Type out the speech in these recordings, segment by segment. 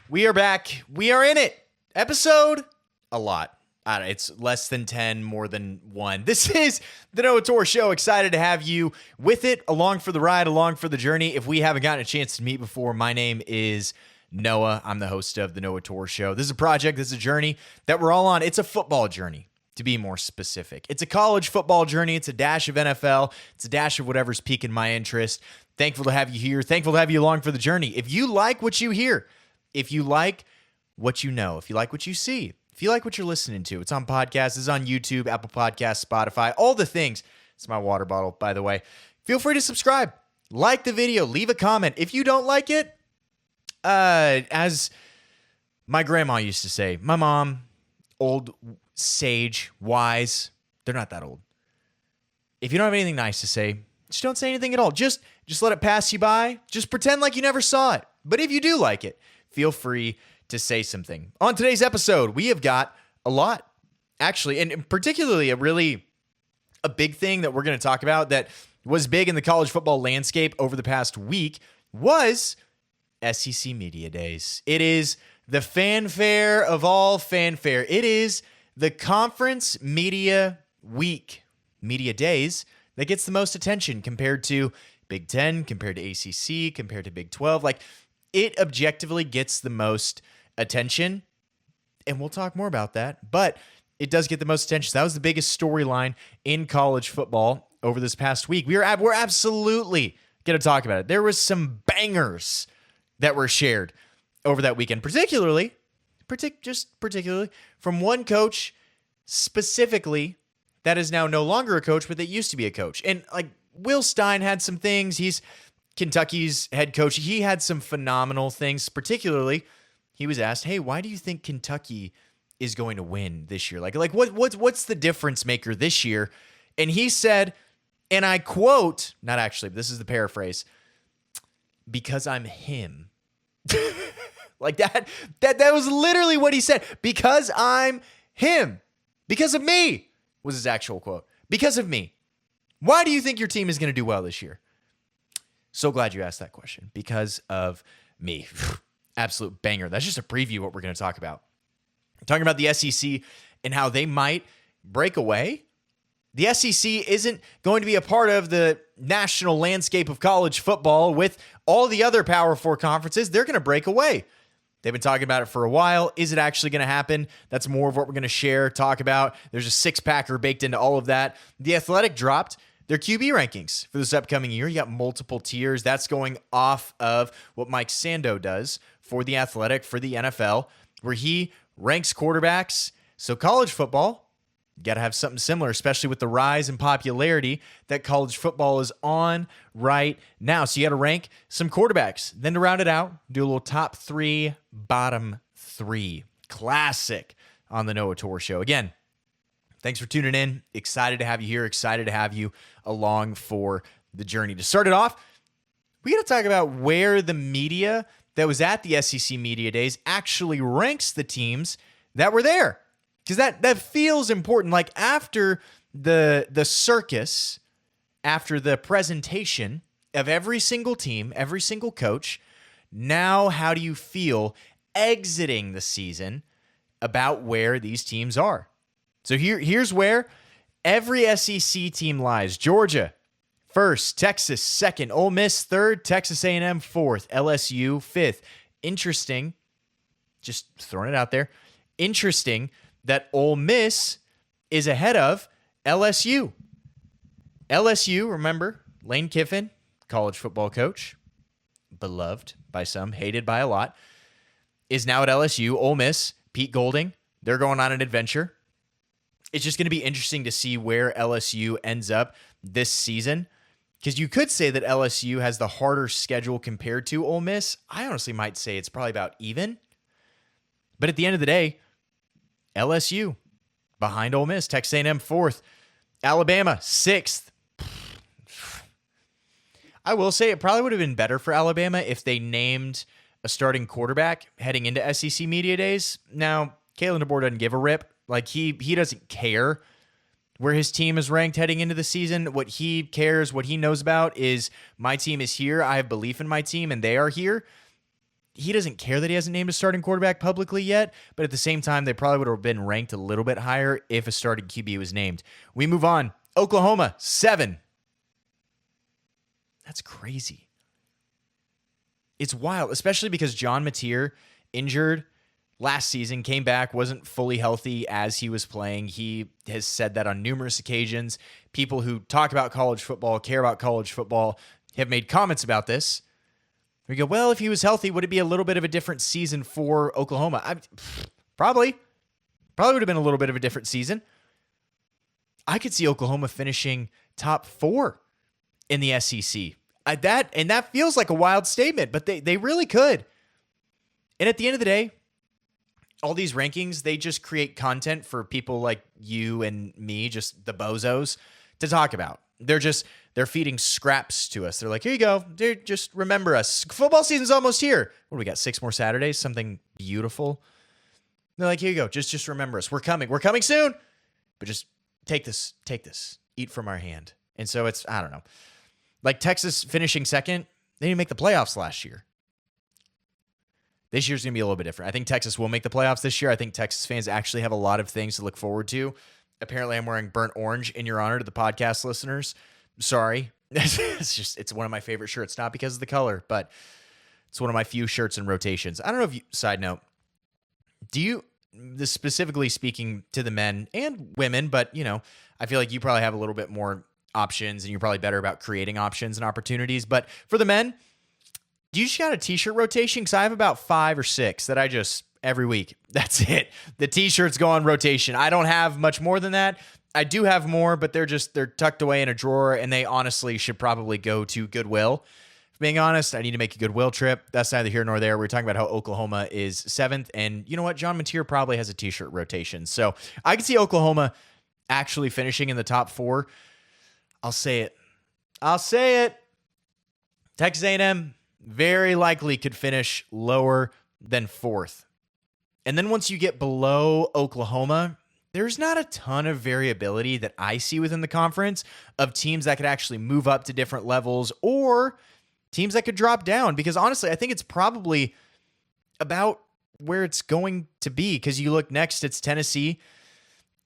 We are back. We are in it. Episode a lot. It's less than 10, more than 1. This is the Noah Torr Show. Excited to have you with it, along for the ride, along for the journey. If we haven't gotten a chance to meet before, my name is Noah. I'm the host of the Noah Torr Show. This is a project, this is a journey that we're all on. It's a football journey, to be more specific. It's a college football journey. It's a dash of NFL. It's a dash of whatever's piquing my interest. Thankful to have you here. Thankful to have you along for the journey. If you like what you hear, if you like what you know, if you like what you see, if you like what you're listening to, it's on podcasts, it's on YouTube, Apple Podcasts, Spotify, all the things. It's my water bottle, by the way. Feel free to subscribe, like the video, leave a comment. If you don't like it, as my grandma used to say, my mom, old, sage, wise, they're not that old. If you don't have anything nice to say, just don't say anything at all. Just let it pass you by. Just pretend like you never saw it. But if you do like it, feel free to say something. On today's episode, we have got a lot, actually, and particularly a big thing that we're going to talk about that was big in the college football landscape over the past week was SEC Media Days. It is the fanfare of all fanfare. It is the Conference Media Week, Media Days, that gets the most attention compared to Big Ten, compared to ACC, compared to Big 12. Like, it objectively gets the most attention, and we'll talk more about that, but it does get the most attention. So that was the biggest storyline in college football over this past week. We're absolutely going to talk about it. There was some bangers that were shared over that weekend, particularly from one coach specifically that is now no longer a coach, but that used to be a coach. And like Will Stein had some things. He's Kentucky's head coach. He had some phenomenal things. Particularly, he was asked, "Hey, why do you think Kentucky is going to win this year? Like what's the difference maker this year?" And he said, and I quote, not actually, but this is the paraphrase, "Because I'm him." Like that was literally what he said. Because I'm him. Because of me was his actual quote. Because of me. Why do you think your team is going to do well this year? So glad you asked that question. Because of me. Absolute banger. That's just a preview of what we're going to talk about. I'm talking about the SEC and how they might break away. The SEC isn't going to be a part of the national landscape of college football with all the other Power 4 conferences. They're going to break away. They've been talking about it for a while. Is it actually going to happen? That's more of what we're going to share, talk about. There's a six-packer baked into all of that. The Athletic dropped their QB rankings for this upcoming year. You got multiple tiers. That's going off of what Mike Sando does for the Athletic, for the NFL, where he ranks quarterbacks. So college football, you got to have something similar, especially with the rise in popularity that college football is on right now. So you got to rank some quarterbacks. Then to round it out, do a little top 3, bottom 3. Classic on the Noah Torr Show. Again, thanks for tuning in. Excited to have you here. Excited to have you along for the journey. To start it off, we got to talk about where the media that was at the SEC Media Days actually ranks the teams that were there. Because that feels important. Like after the circus, after the presentation of every single team, every single coach, now how do you feel exiting the season about where these teams are? So here's where every SEC team lies. Georgia, 1st. Texas, 2nd. Ole Miss, 3rd. Texas A&M, 4th. LSU, 5th. Interesting. Just throwing it out there. Interesting that Ole Miss is ahead of LSU. LSU, remember, Lane Kiffin, college football coach, beloved by some, hated by a lot, is now at LSU. Ole Miss, Pete Golding, they're going on an adventure. It's just going to be interesting to see where LSU ends up this season, because you could say that LSU has the harder schedule compared to Ole Miss. I honestly might say it's probably about even. But at the end of the day, LSU behind Ole Miss. Texas A&M 4th. Alabama 6th. I will say it probably would have been better for Alabama if they named a starting quarterback heading into SEC Media Days. Now, Kalen DeBoer doesn't give a rip. Like, he doesn't care where his team is ranked heading into the season. What he cares, what he knows about is my team is here. I have belief in my team, and they are here. he doesn't care that he hasn't named a starting quarterback publicly yet, but at the same time, they probably would have been ranked a little bit higher if a starting QB was named. We move on. Oklahoma, 7. That's crazy. It's wild, especially because John Mateer, injured last season, came back, wasn't fully healthy as he was playing. He has said that on numerous occasions. People who talk about college football, care about college football, have made comments about this. We go, well, if he was healthy, would it be a little bit of a different season for Oklahoma? Probably would have been a little bit of a different season. I could see Oklahoma finishing top 4 in the SEC. That feels like a wild statement, but they really could. And at the end of the day, all these rankings, they just create content for people like you and me, just the bozos, to talk about. They're feeding scraps to us. They're like, here you go. Dude, just remember us. Football season's almost here. What do we got? 6 more Saturdays? Something beautiful. They're like, here you go. Just remember us. We're coming. We're coming soon. But just take this. Eat from our hand. And so it's, I don't know. Like Texas finishing second, they didn't make the playoffs last year. This year's going to be a little bit different. I think Texas will make the playoffs this year. I think Texas fans actually have a lot of things to look forward to. Apparently, I'm wearing burnt orange in your honor to the podcast listeners. Sorry. It's one of my favorite shirts. Not because of the color, but it's one of my few shirts in rotations. I don't know if you, side note, this specifically speaking to the men and women, but I feel like you probably have a little bit more options and you're probably better about creating options and opportunities. But for the men, do you just got a t-shirt rotation? Because I have about 5 or 6 that I just, every week, that's it. The t-shirts go on rotation. I don't have much more than that. I do have more, but they're tucked away in a drawer, and they honestly should probably go to Goodwill. If being honest, I need to make a Goodwill trip. That's neither here nor there. We're talking about how Oklahoma is 7th, and you know what? John Mateer probably has a t-shirt rotation. So I can see Oklahoma actually finishing in the top 4. I'll say it. Texas A&M very likely could finish lower than 4th. And then once you get below Oklahoma, there's not a ton of variability that I see within the conference of teams that could actually move up to different levels or teams that could drop down. Because honestly, I think it's probably about where it's going to be. Because you look next, it's Tennessee.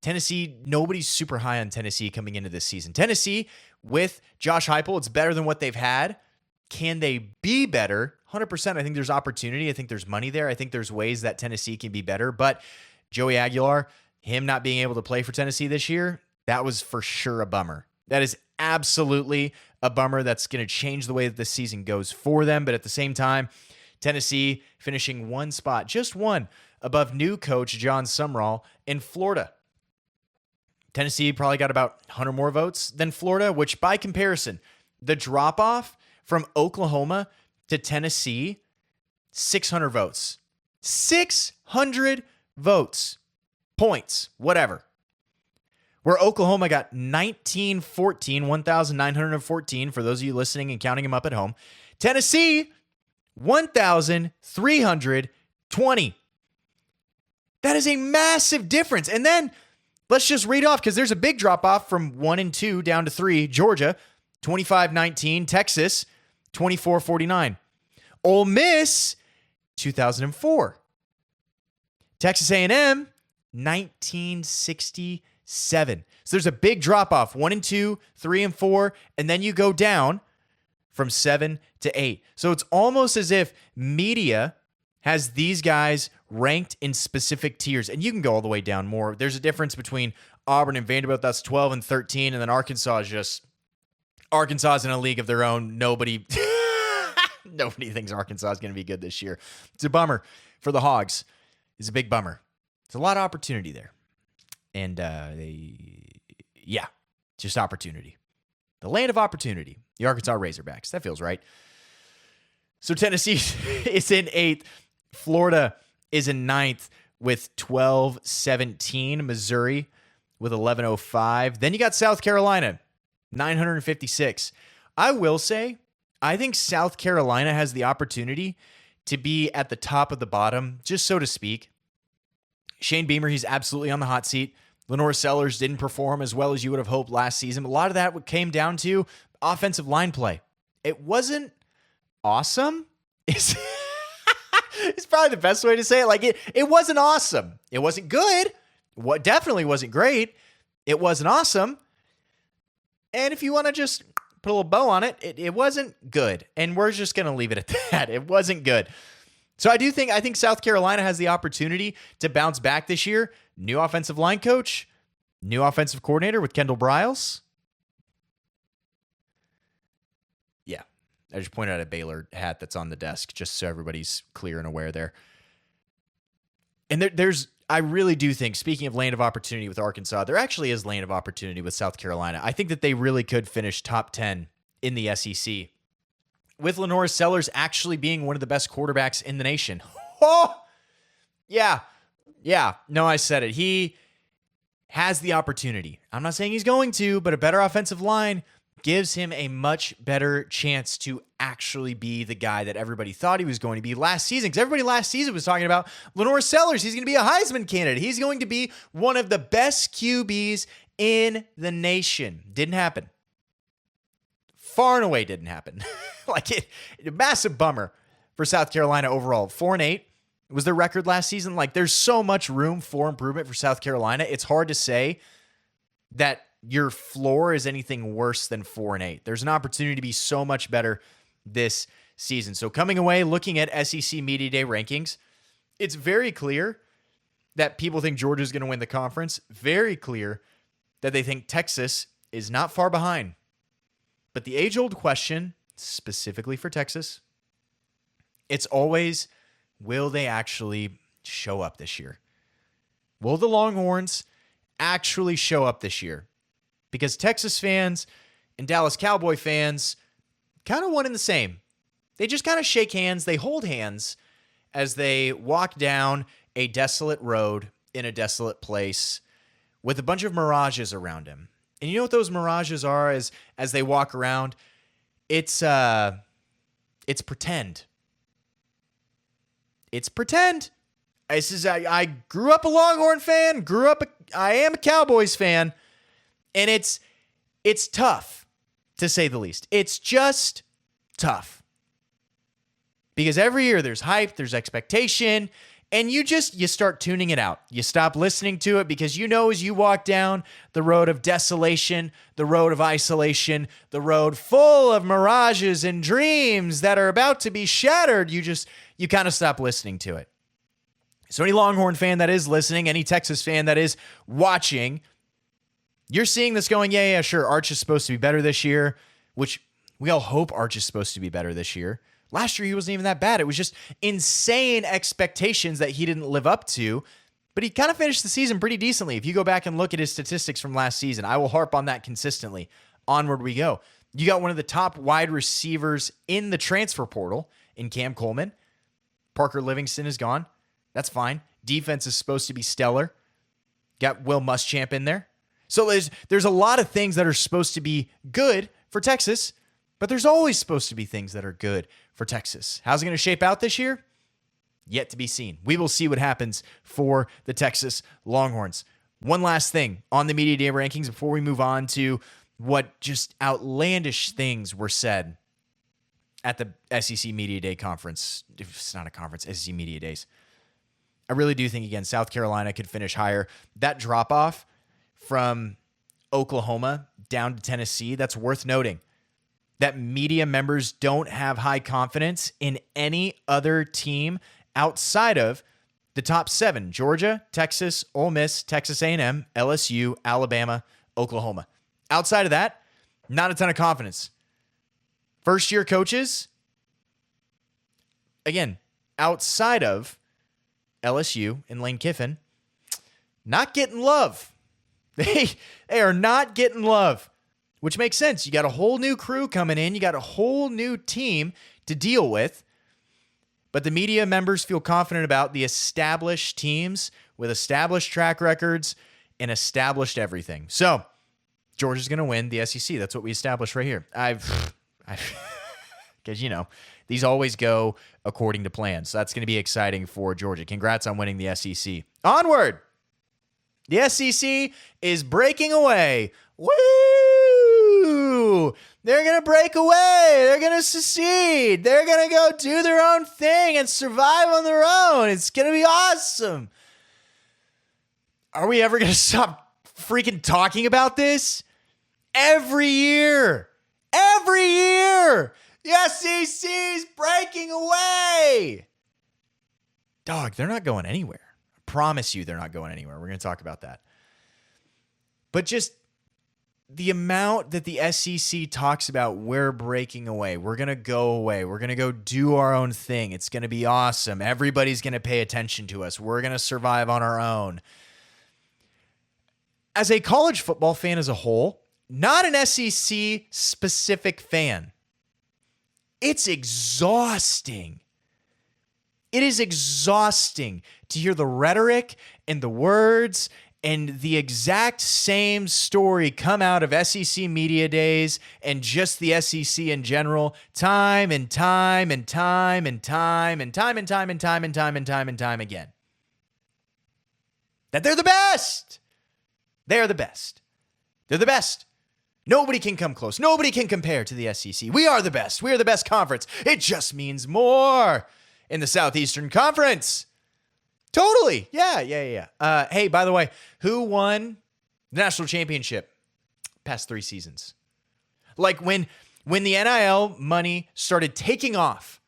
Tennessee, nobody's super high on Tennessee coming into this season. Tennessee, with Josh Heupel, it's better than what they've had. Can they be better? 100%. I think there's opportunity. I think there's money there. I think there's ways that Tennessee can be better. But Joey Aguilar, him not being able to play for Tennessee this year, that was for sure a bummer. That is absolutely a bummer. That's going to change the way that this season goes for them. But at the same time, Tennessee finishing one spot, just one, above new coach John Sumrall in Florida. Tennessee probably got about 100 more votes than Florida, which by comparison, the drop-off from Oklahoma to Tennessee, 600 votes. 600 votes. Points, whatever. Where Oklahoma got 1,914 for those of you listening and counting them up at home. Tennessee, 1,320. That is a massive difference. And then let's just read off because there's a big drop off from 1 and 2 down to 3. Georgia, 25-19. Texas, 24-49. Ole Miss, 2004. Texas A&M, 1967. So there's a big drop off, 1 and 2, 3 and 4, and then you go down from 7 to 8. So it's almost as if media has these guys ranked in specific tiers, and you can go all the way down more. There's a difference between Auburn and Vanderbilt. That's 12 and 13, and then Arkansas is in a league of their own. Nobody thinks Arkansas is going to be good this year. It's a bummer for the Hogs. It's a big bummer. It's a lot of opportunity there. And just opportunity. The land of opportunity. The Arkansas Razorbacks. That feels right. So Tennessee is in 8th. Florida is in 9th with 12-17. Missouri with 11-05. Then you got South Carolina, 956. I will say, I think South Carolina has the opportunity to be at the top of the bottom, just so to speak. Shane Beamer, he's absolutely on the hot seat. Lenore Sellers didn't perform as well as you would have hoped last season. A lot of that came down to offensive line play. It wasn't awesome. It's probably the best way to say it. Like it wasn't awesome. It wasn't good. What definitely wasn't great. It wasn't awesome. And if you want to just put a little bow on it, it wasn't good. And we're just going to leave it at that. It wasn't good. So I think South Carolina has the opportunity to bounce back this year. New offensive line coach, new offensive coordinator with Kendall Briles. Yeah. I just pointed out a Baylor hat that's on the desk just so everybody's clear and aware there. And I really do think, speaking of land of opportunity with Arkansas, there actually is land of opportunity with South Carolina. I think that they really could finish top 10 in the SEC. With Lenore Sellers actually being one of the best quarterbacks in the nation. Oh, yeah. No, I said it. He has the opportunity. I'm not saying he's going to, but a better offensive line gives him a much better chance to actually be the guy that everybody thought he was going to be last season. Because everybody last season was talking about Lenore Sellers. He's going to be a Heisman candidate. He's going to be one of the best QBs in the nation. Didn't happen. Far and away didn't happen. A massive bummer for South Carolina overall. 4-8 was their record last season. There's so much room for improvement for South Carolina. It's hard to say that your floor is anything worse than 4-8. There's an opportunity to be so much better this season. So coming away, looking at SEC Media Day rankings, it's very clear that people think Georgia's going to win the conference. Very clear that they think Texas is not far behind. But the age-old question, specifically for Texas, it's always, will they actually show up this year? Will the Longhorns actually show up this year? Because Texas fans and Dallas Cowboy fans, kind of one and the same. They just kind of shake hands. They hold hands as they walk down a desolate road in a desolate place with a bunch of mirages around him. And you know what those mirages are as they walk around? It's pretend. It's pretend. I grew up a Longhorn fan, I am a Cowboys fan, and it's tough, to say the least. It's just tough. Because every year there's hype, there's expectation, and you start tuning it out. You stop listening to it because as you walk down the road of desolation, the road of isolation, the road full of mirages and dreams that are about to be shattered, you kind of stop listening to it. So any Longhorn fan that is listening, any Texas fan that is watching, you're seeing this going, yeah, sure, Arch is supposed to be better this year, which we all hope Arch is supposed to be better this year. Last year, he wasn't even that bad. It was just insane expectations that he didn't live up to, but he kind of finished the season pretty decently. If you go back and look at his statistics from last season, I will harp on that consistently. Onward we go. You got one of the top wide receivers in the transfer portal in Cam Coleman. Parker Livingston is gone. That's fine. Defense is supposed to be stellar. Got Will Muschamp in there. So there's a lot of things that are supposed to be good for Texas, but there's always supposed to be things that are good for Texas. How's it going to shape out this year? Yet to be seen. We will see what happens for the Texas Longhorns. One last thing on the Media Day rankings before we move on to what just outlandish things were said at the SEC Media Day conference. It's not a conference, SEC Media Days. I really do think, again, South Carolina could finish higher. That drop-off from Oklahoma down to Tennessee, that's worth noting. That media members don't have high confidence in any other team outside of the top 7. Georgia, Texas, Ole Miss, Texas A&M, LSU, Alabama, Oklahoma. Outside of that, not a ton of confidence. First-year coaches, again, outside of LSU and Lane Kiffin, not getting love. They are not getting love. Which makes sense. You got a whole new crew coming in. You got a whole new team to deal with. But the media members feel confident about the established teams with established track records and established everything. So, Georgia's going to win the SEC. That's what we established right here. Because, these always go according to plan. So, that's going to be exciting for Georgia. Congrats on winning the SEC. Onward! The SEC is breaking away. Woo! do. They're going to break away. They're going to secede. They're going to go do their own thing and survive on their own. It's going to be awesome. Are we ever going to stop freaking talking about this? Every year, the SEC's breaking away. Dog, they're not going anywhere. I promise you they're not going anywhere. We're going to talk about that. But just the amount that the SEC talks about, we're breaking away. We're going to go away. We're going to go do our own thing. It's going to be awesome. Everybody's going to pay attention to us. We're going to survive on our own. As a college football fan as a whole, not an SEC specific fan, it's exhausting. It is exhausting to hear the rhetoric and the words and the exact same story come out of SEC media days and just the SEC in general, time and time and time and time and time and time and time and time and time and time again. That they're the best. They're the best. They're the best. Nobody can come close. Nobody can compare to the SEC. We are the best. We are the best conference. It just means more in the Southeastern Conference. Totally. Yeah. Hey, by the way, who won the national championship past 3 seasons? Like when the NIL money started taking off,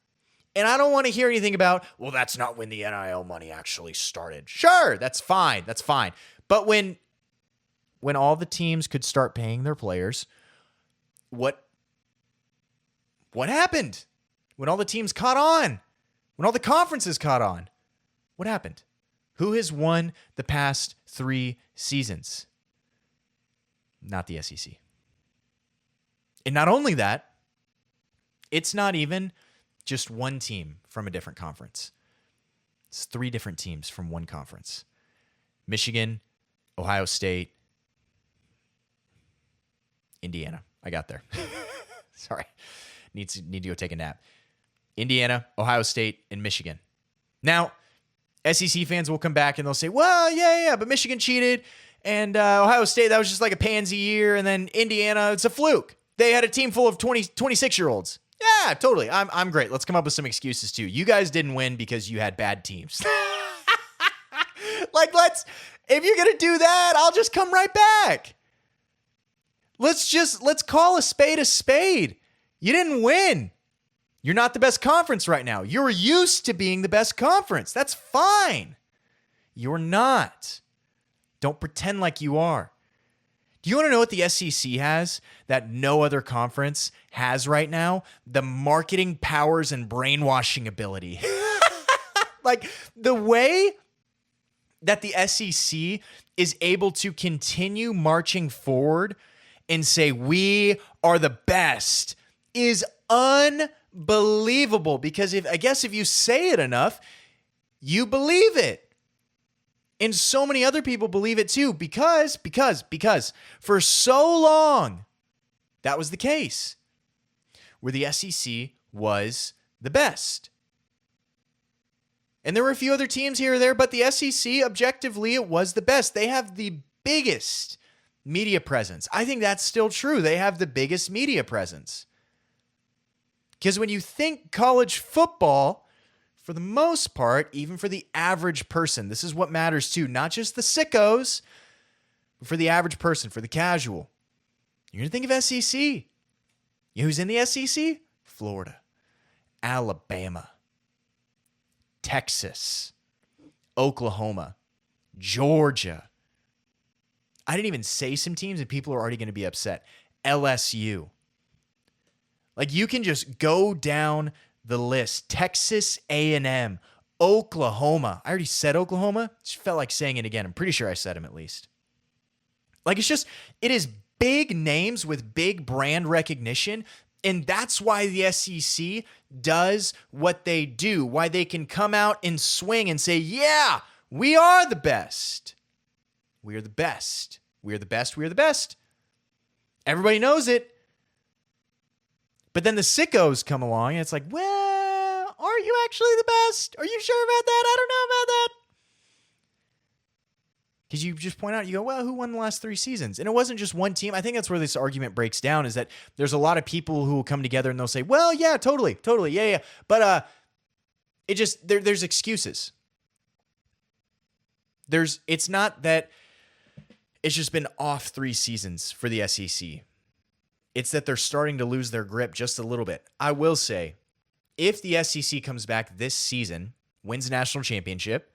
and I don't want to hear anything about, well, that's not when the NIL money actually started. Sure, that's fine. But when all the teams could start paying their players, what happened? When all the teams caught on, when all the conferences caught on, what happened? Who has won the past 3 seasons? Not the SEC. And not only that, it's not even just one team from a different conference. It's 3 different teams from one conference. Michigan, Ohio State, Indiana. I got there. Sorry. Need to go take a nap. Indiana, Ohio State, and Michigan. Now, SEC fans will come back and they'll say, well, yeah, but Michigan cheated, and Ohio State, that was just like a pansy year, and then Indiana, it's a fluke. They had a team full of 26-year-olds. Yeah, totally. I'm great. Let's come up with some excuses, too. You guys didn't win because you had bad teams. If you're going to do that, I'll just come right back. Let's call a spade a spade. You didn't win. You're not the best conference right now. You're used to being the best conference. That's fine. You're not. Don't pretend like you are. Do you want to know what the SEC has that no other conference has right now? The marketing powers and brainwashing ability. Like the way that the SEC is able to continue marching forward and say, we are the best is unbelievable, because if you say it enough, you believe it. And so many other people believe it too, because for so long, that was the case, where the SEC was the best. And there were a few other teams here or there, but the SEC, objectively, it was the best. They have the biggest media presence. I think that's still true. They have the biggest media presence. Because when you think college football, for the most part, even for the average person, this is what matters too, not just the sickos, but for the average person, for the casual. You're going to think of SEC. You know who's in the SEC? Florida, Alabama, Texas, Oklahoma, Georgia. I didn't even say some teams and people are already going to be upset. LSU. Like, you can just go down the list. Texas A&M, Oklahoma. I already said Oklahoma. Just felt like saying it again. I'm pretty sure I said them at least. Like, it is big names with big brand recognition. And that's why the SEC does what they do. Why they can come out and swing and say, yeah, we are the best. We are the best. We are the best. We are the best. Everybody knows it. But then the sickos come along and it's like, well, are you actually the best? Are you sure about that? I don't know about that. Because you just point out, you go, well, who won the last 3 seasons? And it wasn't just one team. I think that's where this argument breaks down, is that there's a lot of people who will come together and they'll say, well, yeah, totally, yeah. But it just, there's excuses. It's not that it's just been off 3 seasons for the SEC. It's that they're starting to lose their grip just a little bit. I will say, if the SEC comes back this season, wins a national championship,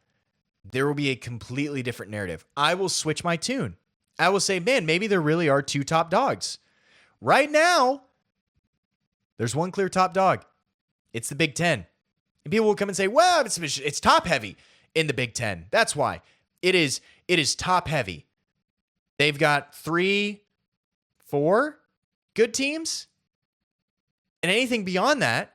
there will be a completely different narrative. I will switch my tune. I will say, man, maybe there really are 2 top dogs. Right now, there's one clear top dog. It's the Big Ten. And people will come and say, well, it's top heavy in the Big Ten. That's why. It is top heavy. They've got 3, 4 good teams. And anything beyond that,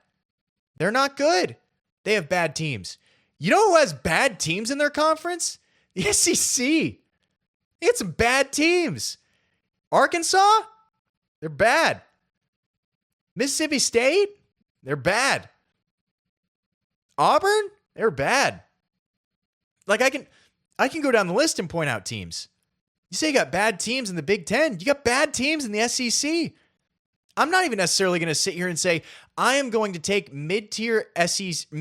they're not good. They have bad teams. You know who has bad teams in their conference? The SEC. It's bad teams. Arkansas, they're bad. Mississippi State, they're bad. Auburn, they're bad. Like I can go down the list and point out teams. You say you got bad teams in the Big Ten. You got bad teams in the SEC. I'm not even necessarily going to sit here and say I am going to take mid-tier SEC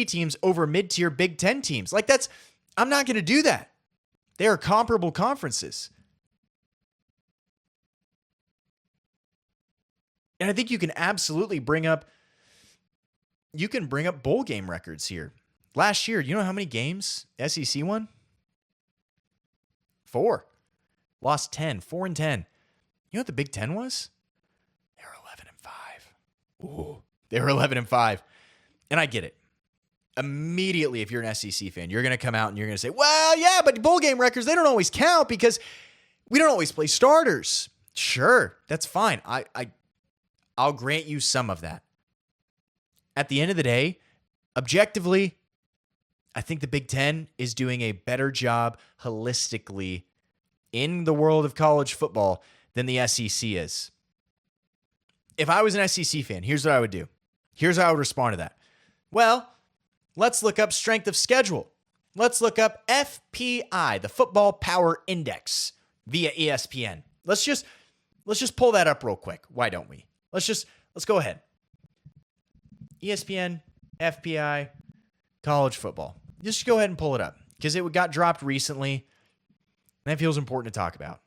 teams over mid-tier Big Ten teams. I'm not going to do that. They are comparable conferences. And I think you can absolutely bring up bowl game records here. Last year, you know how many games SEC won? 4. Lost 10, 4-10. You know what the Big Ten was? They were 11-5. Ooh, they were 11-5. And I get it. Immediately, if you're an SEC fan, you're going to come out and you're going to say, well, yeah, but bowl game records, they don't always count because we don't always play starters. Sure, that's fine. I'll grant you some of that. At the end of the day, objectively, I think the Big Ten is doing a better job holistically in the world of college football than the SEC is. If I was an SEC fan, here's what I would do. Here's how I would respond to that. Well, let's look up strength of schedule. Let's look up FPI, the Football Power Index, via ESPN. Let's just pull that up real quick. Why don't we? Let's go ahead. ESPN, FPI, college football. Just go ahead and pull it up because it got dropped recently. And that feels important to talk about.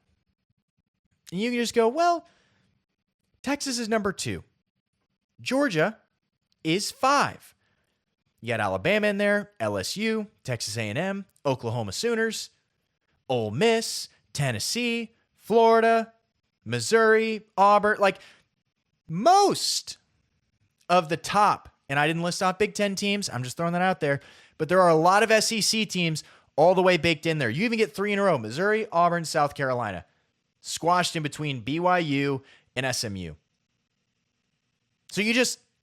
And you can just go, well, Texas is number 2. Georgia is 5. You got Alabama in there, LSU, Texas A&M, Oklahoma Sooners, Ole Miss, Tennessee, Florida, Missouri, Auburn. Like most of the top, and I didn't list off Big Ten teams. I'm just throwing that out there. But there are a lot of SEC teams all the way baked in there. You even get 3 in a row. Missouri, Auburn, South Carolina. Squashed in between BYU and SMU. So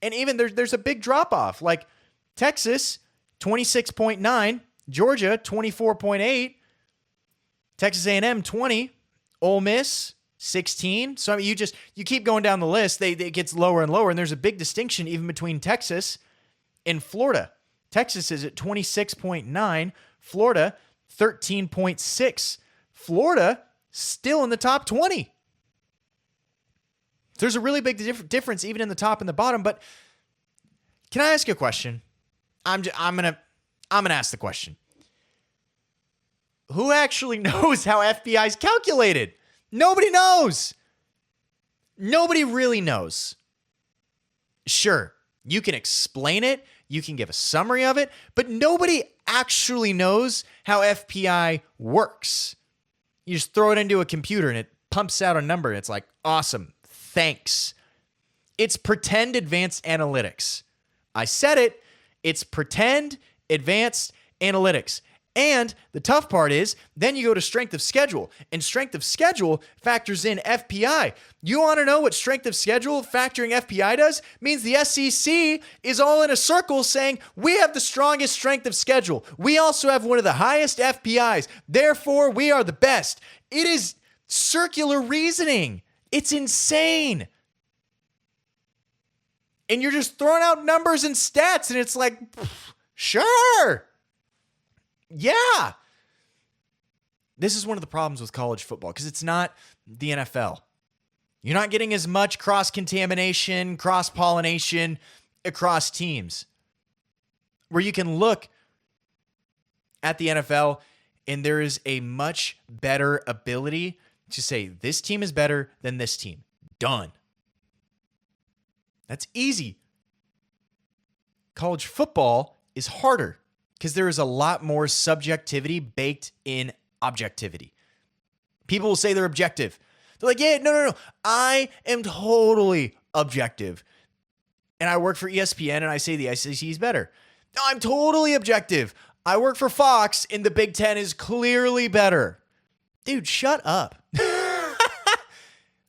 and even there's a big drop off. Like Texas, 26.9. Georgia, 24.8. Texas A&M, 20. Ole Miss, 16. So I mean, you keep going down the list. It gets lower and lower, and there's a big distinction even between Texas and Florida. Texas is at 26.9. Florida, 13.6. Florida, still in the top 20. There's a really big difference even in the top and the bottom. But can I ask you a question? I'm gonna ask the question. Who actually knows how FPI is calculated? Nobody knows. Nobody really knows. Sure, you can explain it. You can give a summary of it, but nobody actually knows how FPI works. You just throw it into a computer and it pumps out a number. And it's like, awesome. Thanks. It's pretend advanced analytics. I said it. It's pretend advanced analytics. And the tough part is, then you go to strength of schedule, and strength of schedule factors in FPI. You want to know what strength of schedule factoring FPI does? Means the SEC is all in a circle saying, we have the strongest strength of schedule. We also have one of the highest FPIs. Therefore, we are the best. It is circular reasoning. It's insane. And you're just throwing out numbers and stats, and it's like, sure. Yeah. This is one of the problems with college football because it's not the NFL. You're not getting as much cross-contamination, cross-pollination across teams where you can look at the NFL and there is a much better ability to say this team is better than this team. Done. That's easy. College football is harder because there is a lot more subjectivity baked in objectivity. People will say they're objective. They're like, yeah, no. I am totally objective. And I work for ESPN and I say the SEC is better. No, I'm totally objective. I work for Fox and the Big Ten is clearly better. Dude, shut up.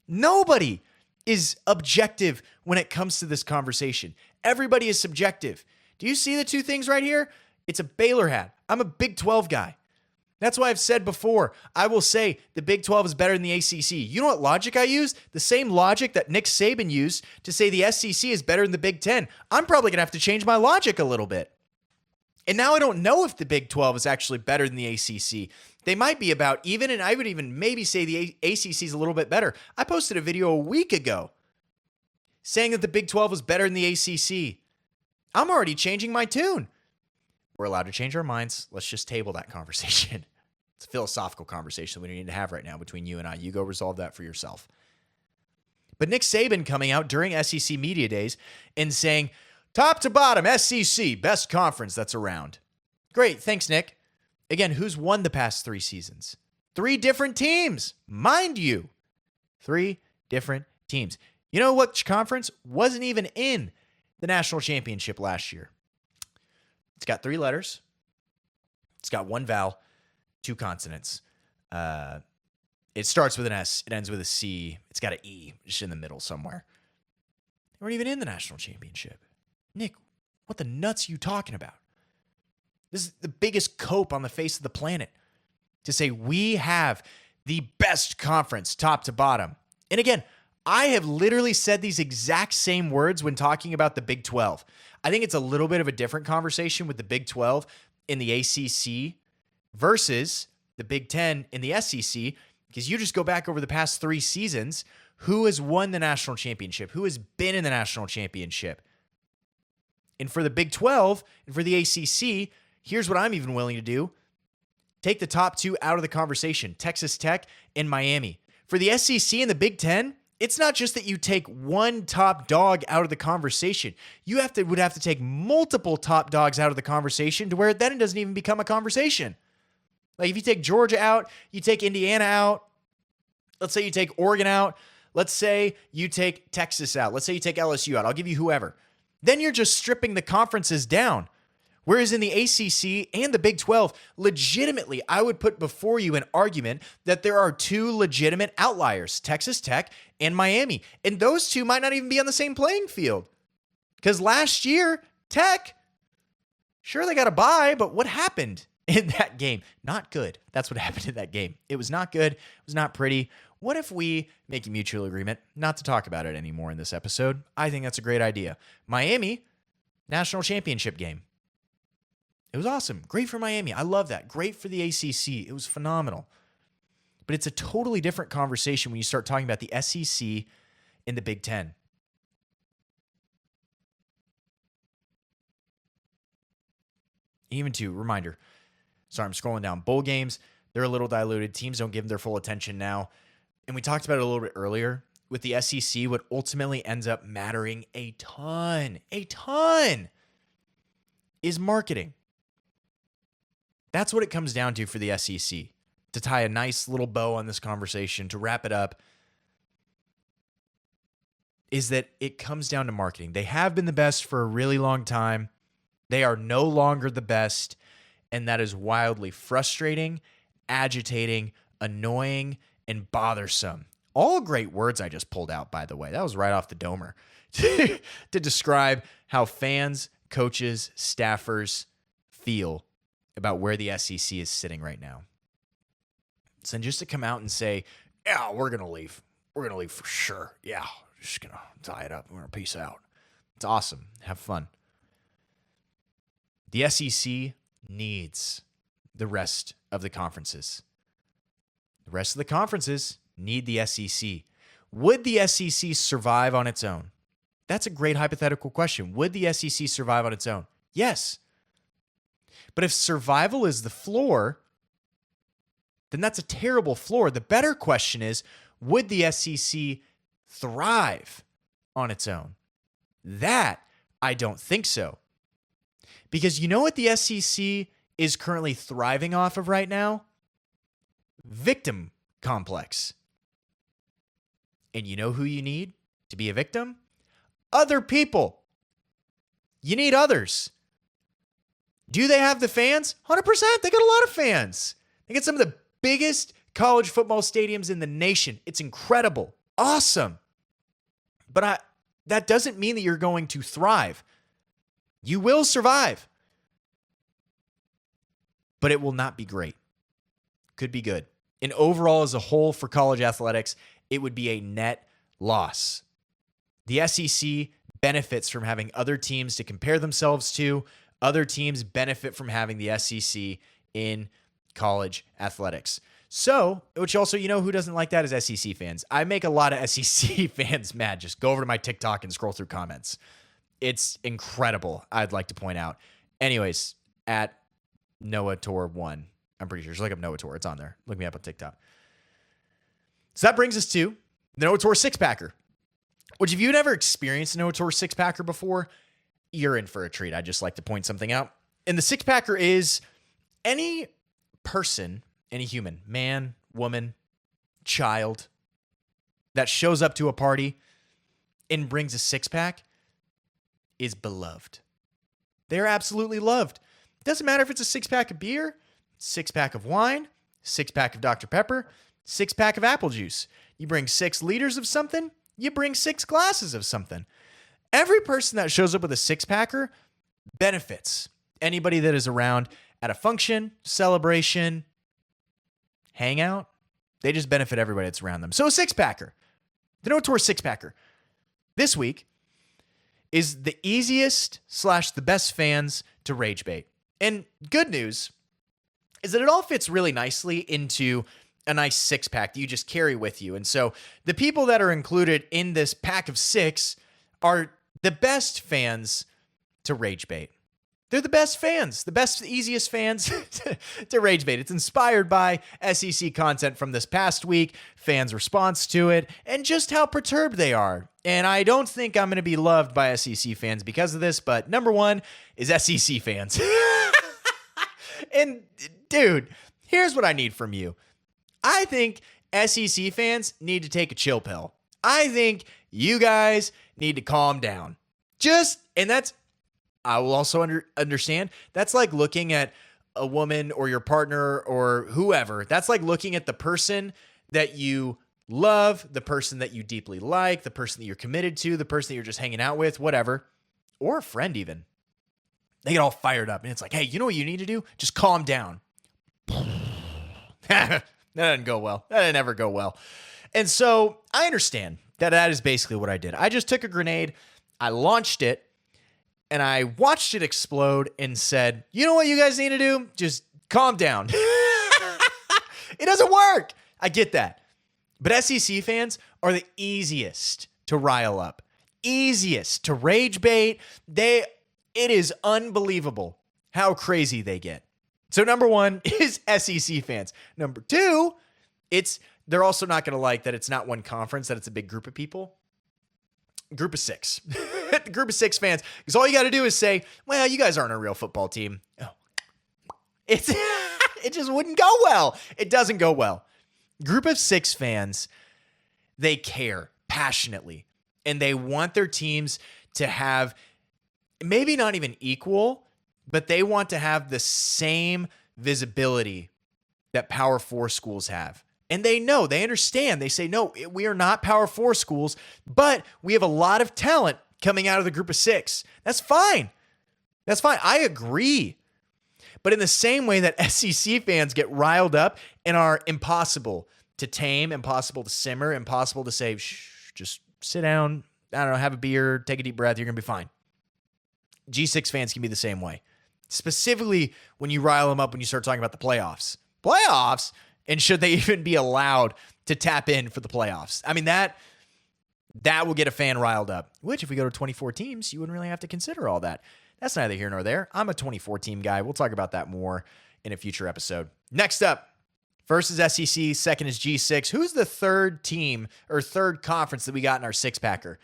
Nobody is objective when it comes to this conversation. Everybody is subjective. Do you see the two things right here? It's a Baylor hat. I'm a Big 12 guy. That's why I've said before, I will say the Big 12 is better than the ACC. You know what logic I use? The same logic that Nick Saban used to say the SEC is better than the Big 10. I'm probably going to have to change my logic a little bit. And now I don't know if the Big 12 is actually better than the ACC. They might be about even, and I would even maybe say the ACC is a little bit better. I posted a video a week ago saying that the Big 12 was better than the ACC. I'm already changing my tune. We're allowed to change our minds. Let's just table that conversation. It's a philosophical conversation we need to have right now between you and I. You go resolve that for yourself. But Nick Saban coming out during SEC Media Days and saying, top to bottom, SEC, best conference that's around. Great, thanks, Nick. Again, who's won the past 3 seasons? 3 different teams, mind you. 3 different teams. You know which conference wasn't even in the national championship last year? It's got 3 letters. It's got 1 vowel, 2 consonants. It starts with an S. It ends with a C. It's got an E just in the middle somewhere. They weren't even in the national championship. Nick, what the nuts are you talking about? This is the biggest cope on the face of the planet to say we have the best conference top to bottom. And again, I have literally said these exact same words when talking about the Big 12. I think it's a little bit of a different conversation with the Big 12 in the ACC versus the Big 10 in the SEC, because you just go back over the past 3 seasons, who has won the national championship? Who has been in the national championship? And for the Big 12 and for the ACC, here's what I'm even willing to do. Take the top 2 out of the conversation, Texas Tech and Miami. For the SEC and the Big 10, it's not just that you take one top dog out of the conversation. You would have to take multiple top dogs out of the conversation to where then it doesn't even become a conversation. Like if you take Georgia out, you take Indiana out, let's say you take Oregon out, let's say you take Texas out, let's say you take LSU out, I'll give you whoever. Then you're just stripping the conferences down. Whereas in the ACC and the Big 12, legitimately, I would put before you an argument that there are 2 legitimate outliers, Texas Tech and Miami. And those 2 might not even be on the same playing field. Because last year, Tech, sure, they got a bye, but what happened in that game? Not good. That's what happened in that game. It was not good. It was not pretty. What if we make a mutual agreement not to talk about it anymore in this episode? I think that's a great idea. Miami, national championship game. It was awesome. Great for Miami. I love that. Great for the ACC. It was phenomenal. But it's a totally different conversation when you start talking about the SEC and the Big 10. Even to, reminder, sorry, I'm scrolling down. Bowl games, they're a little diluted. Teams don't give them their full attention now. And we talked about it a little bit earlier. With the SEC, what ultimately ends up mattering a ton, is marketing. That's what it comes down to for the SEC. To tie a nice little bow on this conversation, to wrap it up, is that it comes down to marketing. They have been the best for a really long time. They are no longer the best, and that is wildly frustrating, agitating, annoying, and bothersome. All great words I just pulled out, by the way. That was right off the domer to describe how fans, coaches, staffers feel about where the SEC is sitting right now. So just to come out and say, yeah, we're going to leave. We're going to leave for sure. Yeah, just going to tie it up. We're going to peace out. It's awesome. Have fun. The SEC needs the rest of the conferences. The rest of the conferences need the SEC. Would the SEC survive on its own? That's a great hypothetical question. Would the SEC survive on its own? Yes. But if survival is the floor, then that's a terrible floor. The better question is, would the SEC thrive on its own? That, I don't think so. Because you know what the SEC is currently thriving off of right now? Victim complex. And you know who you need to be a victim? Other people. You need others. Do they have the fans? 100%. They got a lot of fans. They get some of the biggest college football stadiums in the nation. It's incredible. Awesome. But that doesn't mean that you're going to thrive. You will survive. But it will not be great. Could be good. And overall, as a whole for college athletics, it would be a net loss. The SEC benefits from having other teams to compare themselves to. Other teams benefit from having the SEC in college athletics. So, which also, you know who doesn't like that is SEC fans. I make a lot of SEC fans mad. Just go over to my TikTok and scroll through comments. It's incredible, I'd like to point out. Anyways, at Noah Torr 1. I'm pretty sure. Just look up Noah Torr. It's on there. Look me up on TikTok. So that brings us to the Noah Torr six-packer. Which, if you've never experienced a Noah Torr six-packer before, you're in for a treat. I'd just like to point something out. And the six-packer is any person, any human, man, woman, child, that shows up to a party and brings a six-pack is beloved. They're absolutely loved. It doesn't matter if it's a six-pack of beer, six-pack of wine, six-pack of Dr. Pepper, six-pack of apple juice. You bring 6 liters of something, you bring 6 glasses of something. Every person that shows up with a six-packer benefits anybody that is around at a function, celebration, hangout. They just benefit everybody that's around them. So a six-packer, the Noah Torr six-packer, this week is the easiest / the best fans to rage bait. And good news is that it all fits really nicely into a nice six-pack that you just carry with you. And so the people that are included in this pack of 6 are the best fans to rage bait. They're the best fans, the best, easiest fans to rage bait. It's inspired by SEC content from this past week, fans' response to it, and just how perturbed they are. And I don't think I'm going to be loved by SEC fans because of this, but number one is SEC fans. And dude, here's what I need from you. I think SEC fans need to take a chill pill. I think you guys need to calm down. And that's, I will also understand, that's like looking at a woman or your partner or whoever. That's like looking at the person that you love, the person that you deeply like, the person that you're committed to, the person that you're just hanging out with, whatever, or a friend even. They get all fired up and it's like, hey, you know what you need to do? Just calm down. That doesn't go well. That didn't ever go well. And so I understand that is basically what I did. I just took a grenade, I launched it, and I watched it explode and said, you know what you guys need to do? Just calm down. It doesn't work. I get that. But SEC fans are the easiest to rile up, easiest to rage bait. It is unbelievable how crazy they get. So number one is SEC fans. Number two, they're also not going to like that it's not one conference, that it's a big group of people. Group of 6. The group of 6 fans. Because all you got to do is say, well, you guys aren't a real football team. Oh. It just wouldn't go well. It doesn't go well. Group of 6 fans, they care passionately. And they want their teams to have maybe not even equal, but they want to have the same visibility that Power 4 schools have. And they know, they understand. They say, no, we are not Power 4 schools, but we have a lot of talent coming out of the group of 6. That's fine. That's fine. I agree. But in the same way that SEC fans get riled up and are impossible to tame, impossible to simmer, impossible to say, shh, just sit down, I don't know, have a beer, take a deep breath, you're going to be fine. G6 fans can be the same way. Specifically when you rile them up when you start talking about the playoffs. Playoffs? And should they even be allowed to tap in for the playoffs? I mean, that will get a fan riled up, which if we go to 24 teams, you wouldn't really have to consider all that. That's neither here nor there. I'm a 24 team guy. We'll talk about that more in a future episode. Next up, first is SEC, second is G6. Who's the third team or third conference that we got in our six-packer?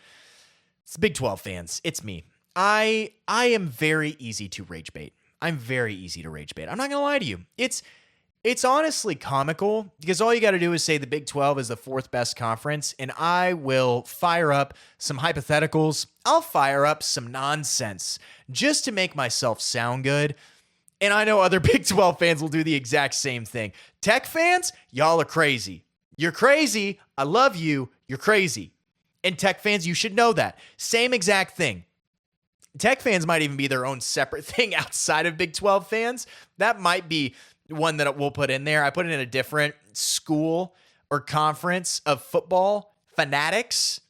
It's the Big 12 fans. It's me. I am very easy to rage bait. I'm very easy to rage bait. I'm not going to lie to you. It's honestly comical because all you got to do is say the Big 12 is the fourth best conference, and I will fire up some hypotheticals. I'll fire up some nonsense just to make myself sound good. And I know other Big 12 fans will do the exact same thing. Tech fans, y'all are crazy. You're crazy. I love you. You're crazy. And Tech fans, you should know that. Same exact thing. Tech fans might even be their own separate thing outside of Big 12 fans. That might be one that we'll put in there. I put it in a different school or conference of football fanatics,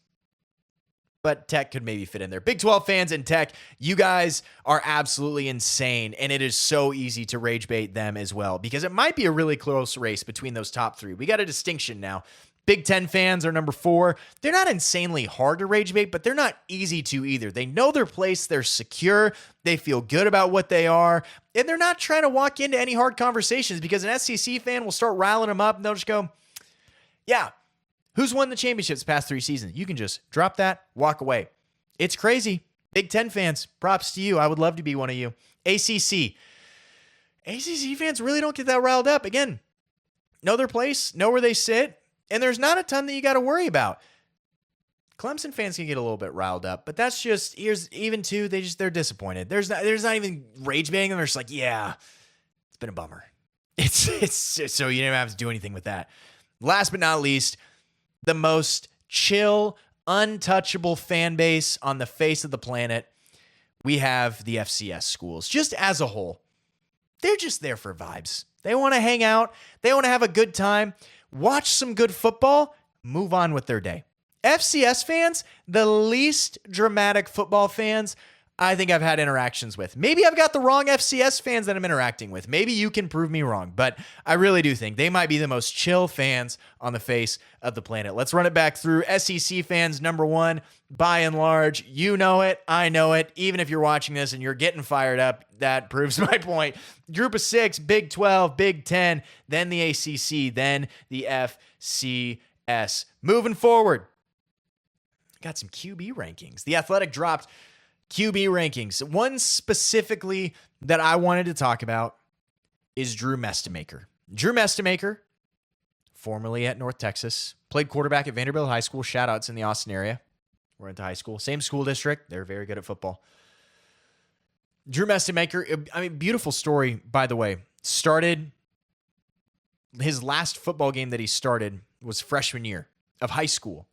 but Tech could maybe fit in there. Big 12 fans and Tech, you guys are absolutely insane, and it is so easy to rage bait them as well because it might be a really close race between those top three. We got a distinction now. Big 10 fans are number 4. They're not insanely hard to rage bait, but they're not easy to either. They know their place. They're secure. They feel good about what they are. And they're not trying to walk into any hard conversations because an SEC fan will start riling them up and they'll just go, yeah, who's won the championships the past 3 seasons? You can just drop that, walk away. It's crazy. Big 10 fans, props to you. I would love to be one of you. ACC fans really don't get that riled up. Again, know their place, know where they sit. And there's not a ton that you got to worry about. Clemson fans can get a little bit riled up, but that's just they're disappointed. There's not even rage baiting them. They're just like, yeah, it's been a bummer. It's so you didn't have to do anything with that. Last but not least, the most chill, untouchable fan base on the face of the planet. We have the FCS schools, just as a whole. They're just there for vibes. They want to hang out. They want to have a good time. Watch some good football, move on with their day. FCS fans, the least dramatic football fans I think I've had interactions with. Maybe I've got the wrong FCS fans that I'm interacting with. Maybe you can prove me wrong, but I really do think they might be the most chill fans on the face of the planet. Let's run it back through. SEC fans, number 1, by and large. You know it. I know it. Even if you're watching this and you're getting fired up, that proves my point. Group of 6, Big 12, Big 10, then the ACC, then the FCS. Moving forward, got some QB rankings. The Athletic dropped QB rankings. One specifically that I wanted to talk about is Drew Mestemaker. Drew Mestemaker, formerly at North Texas, played quarterback at Vanderbilt High School. Shout outs in the Austin area. We're into high school. Same school district. They're very good at football. Drew Mestemaker, beautiful story, by the way. Started his last football game that he started was freshman year of high school.